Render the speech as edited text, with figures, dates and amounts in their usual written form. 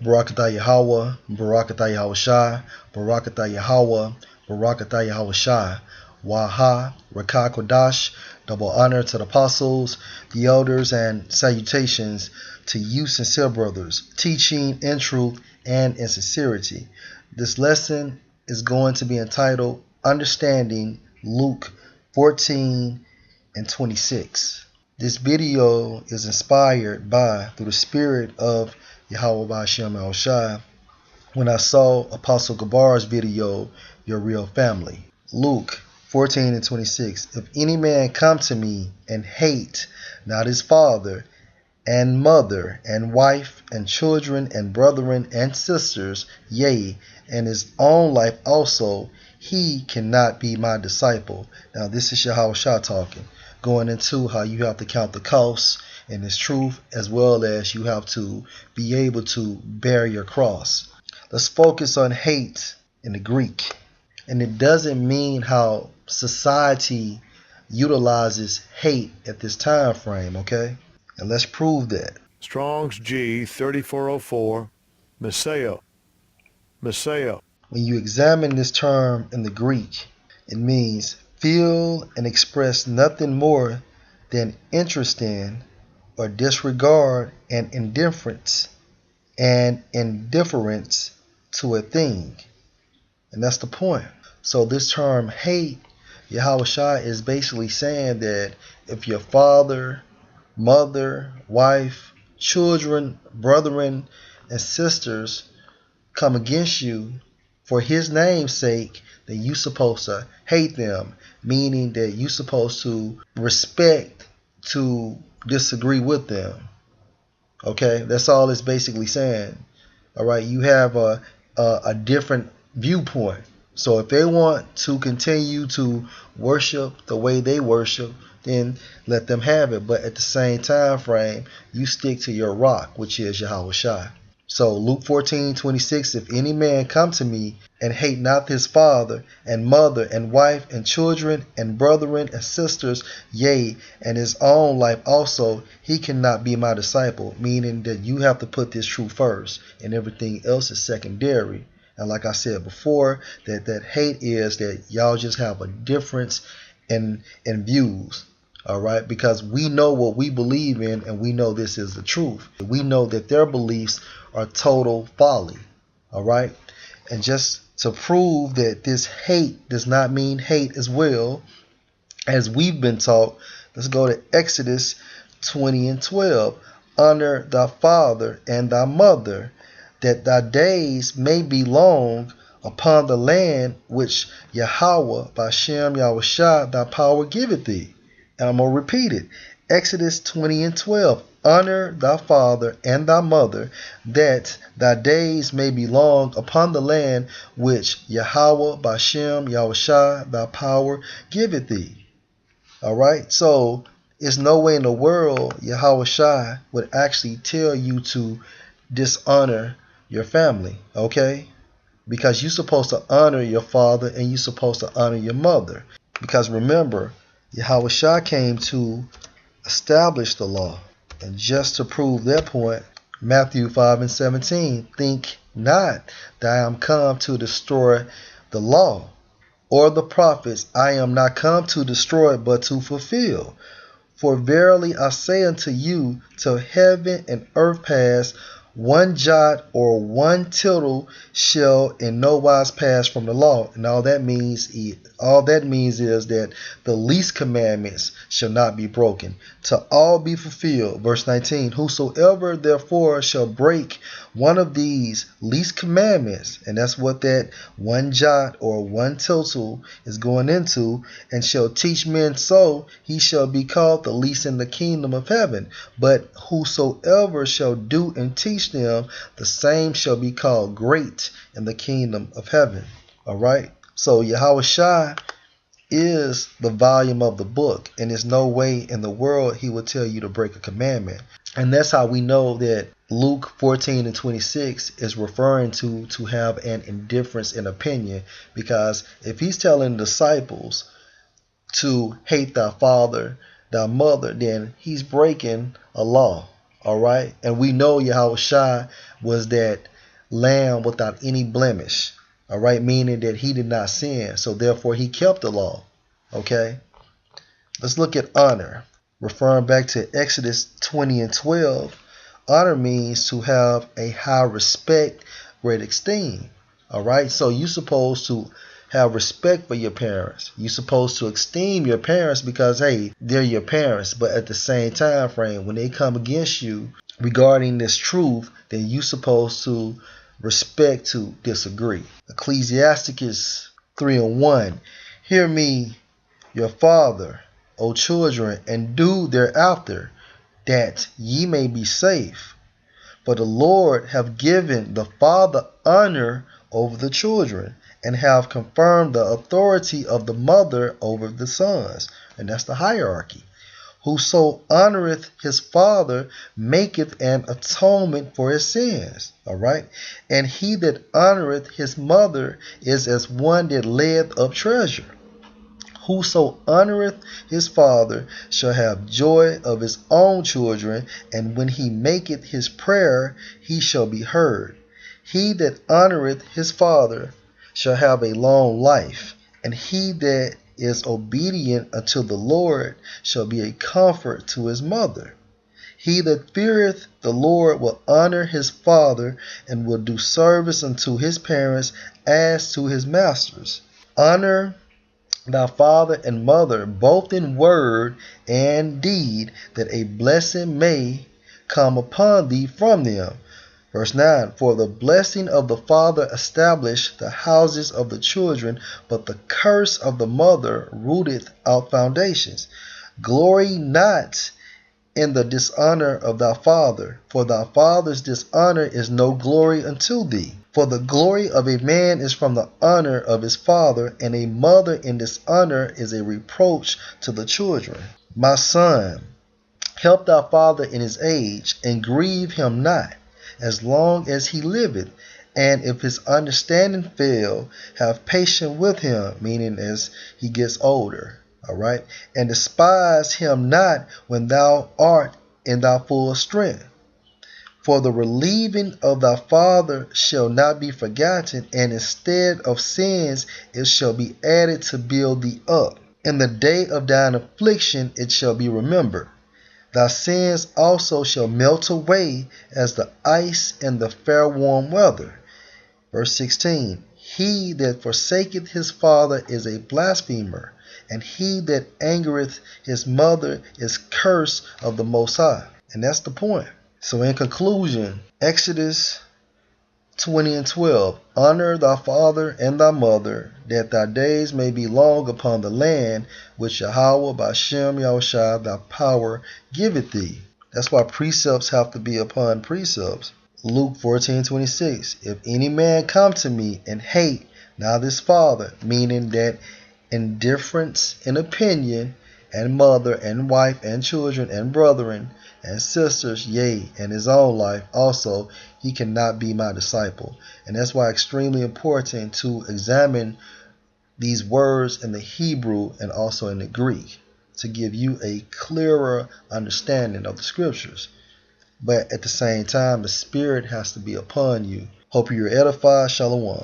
Barakatah Yahweh, Barakatah Yahweh Shai, Barakatah Yahweh, Barakatah Yahweh Shai, Waha, Rakah Kodash, double honor to the apostles, the elders, and salutations to you, sincere brothers, teaching in truth and in sincerity. This lesson is going to be entitled Understanding Luke 14 and 26. This video is inspired by, through the spirit of Yahweh Ba'Shem El Shai, when I saw Apostle Gabar's video, Your Real Family. Luke 14 and 26. If any man come to me and hate not his father and mother and wife and children and brethren and sisters, yea, and his own life also, he cannot be my disciple. Now this is Yahweh Shah talking, going into how you have to count the costs in this truth, as well as you have to be able to bear your cross. Let's focus on hate in the Greek. And it doesn't mean how society utilizes hate at this time frame, okay? And let's prove that. Strong's G 3404, Messiah. When you examine this term in the Greek, it means feel and express nothing more than interest in or disregard and indifference to a thing. And that's the point. So this term hate, Yahweh Shai is basically saying that if your father, mother, wife, children, brethren, and sisters come against you for his name's sake, then you're supposed to hate them, meaning that you're supposed to respect to disagree with them. Okay, that's all it's basically saying. All right, you have a different viewpoint. So if they want to continue to worship the way they worship, then let them have it. But at the same time frame, you stick to your rock, which is Yahweh Shai. So Luke 14:26, if any man come to me and hate not his father and mother and wife and children and brethren and sisters, yea, and his own life also, he cannot be my disciple. Meaning that you have to put this truth first and everything else is secondary. And like I said before, that hate is that y'all just have a difference in views. All right, because we know what we believe in and we know this is the truth. We know that their beliefs are total folly. All right, and just to prove that this hate does not mean hate as well as we've been taught, let's go to Exodus 20 and 12. Honor thy father and thy mother, that thy days may be long upon the land which Yahweh Ba'Shem Yahweh Shai thy power giveth thee. And I'm going to repeat it. Exodus 20 and 12. Honor thy father and thy mother, that thy days may be long upon the land which Yahweh Ba'Shem Yahweh Shai thy power giveth thee. All right. So there's no way in the world Yahweh Shai would actually tell you to dishonor your family. Okay. Because you're supposed to honor your father and you're supposed to honor your mother. Because remember, Yahweh Shai came to establish the law. And just to prove that point, Matthew 5 and 17, think not that I am come to destroy the law or the prophets. I am not come to destroy, but to fulfill. For verily I say unto you, till heaven and earth pass, one jot or one tittle shall in no wise pass from the law. And all that means is that the least commandments shall not be broken, to all be fulfilled. Verse 19, whosoever therefore shall break one of these least commandments, and that's what that one jot or one tittle is going into, and shall teach men so, he shall be called the least in the kingdom of heaven. But whosoever shall do and teach them, the same shall be called great in the kingdom of heaven. All right. So Yahweh Shai is the volume of the book, and there's no way in the world he would tell you to break a commandment. And that's how we know that Luke 14 and 26 is referring to have an indifference in opinion, because if he's telling disciples to hate thy father, thy mother, then he's breaking a law. All right. And we know Yahweh Shai was that lamb without any blemish. All right. Meaning that he did not sin. So therefore he kept the law. Okay. Let's look at honor. Referring back to Exodus 20 and 12, honor means to have a high respect, great esteem. All right. So you're supposed to have respect for your parents. You're supposed to esteem your parents because, hey, they're your parents. But at the same time frame, when they come against you regarding this truth, then you're supposed to respect to disagree. Ecclesiasticus 3 and 1. Hear me, your father, O children, and do thereafter, that ye may be safe. For the Lord have given the father honor over the children, and have confirmed the authority of the mother over the sons. And that's the hierarchy. Whoso honoreth his father maketh an atonement for his sins. All right. And he that honoreth his mother is as one that layeth up treasure. Whoso honoreth his father shall have joy of his own children, and when he maketh his prayer, he shall be heard. He that honoreth his father shall have a long life, and he that is obedient unto the Lord shall be a comfort to his mother. He that feareth the Lord will honor his father, and will do service unto his parents as to his masters. Honor thy father and mother, both in word and deed, that a blessing may come upon thee from them. Verse 9, for the blessing of the father established the houses of the children, but the curse of the mother rooteth out foundations. Glory not in the dishonor of thy father, for thy father's dishonor is no glory unto thee. For the glory of a man is from the honor of his father, and a mother in dishonor is a reproach to the children. My son, help thy father in his age, and grieve him not, as long as he liveth. And if his understanding fail, have patience with him, meaning as he gets older. All right. And despise him not when thou art in thy full strength. For the relieving of thy father shall not be forgotten, and instead of sins it shall be added to build thee up. In the day of thine affliction it shall be remembered. Thy sins also shall melt away as the ice in the fair warm weather. Verse 16, he that forsaketh his father is a blasphemer, and he that angereth his mother is cursed of the Most High. And that's the point. So in conclusion, Exodus 20 and 12, honor thy father and thy mother, that thy days may be long upon the land which Yahweh by Shem Yahushua thy power giveth thee. That's why precepts have to be upon precepts. Luke 14:26, if any man come to me and hate not his father, meaning that indifference in opinion, and mother, and wife, and children, and brethren, and sisters, yea, and his own life also, he cannot be my disciple. And that's why it's extremely important to examine these words in the Hebrew and also in the Greek to give you a clearer understanding of the scriptures. But at the same time, the Spirit has to be upon you. Hope you're edified. Shalom.